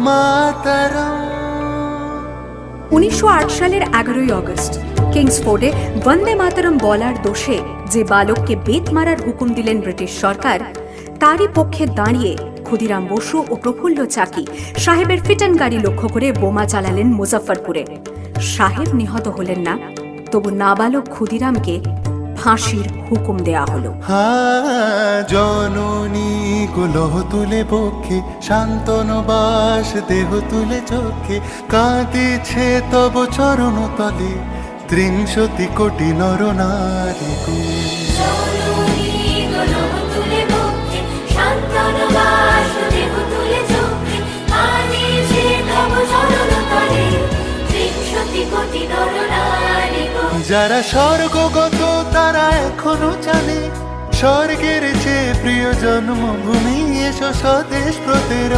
মাতরম। 1908 সালের 11ই অগস্ট কিংসফোর্ডে বন্দে মাতরম বলার দোষে যে বালককে বেত মারার হুকুম দিলেন ব্রিটিশ সরকার, তারই পক্ষে দাঁড়িয়ে ক্ষুদিরাম বসু ও প্রফুল্ল চাকি সাহেবের ফিটন গাড়ি লক্ষ্য করে বোমা চালালেন মুজফ্ফরপুরে। সাহেব নিহত হলেন না, তবু নাবালক ক্ষুদিরামকে ফাঁসির হুকুম দেয়া হলো। জননী গুলোহ তুলে বক্ষে, শান্তন বাস দেহ তুলে চোখে, কাঁদিছে তব চরণ তলে 63 কোটি নর নারী গো। যারা স্বর্গগত তারা এখনো জানে, স্বর্গের চেয়ে প্রিয় জন্মভূমি এসো স্বদেশ ব্রতের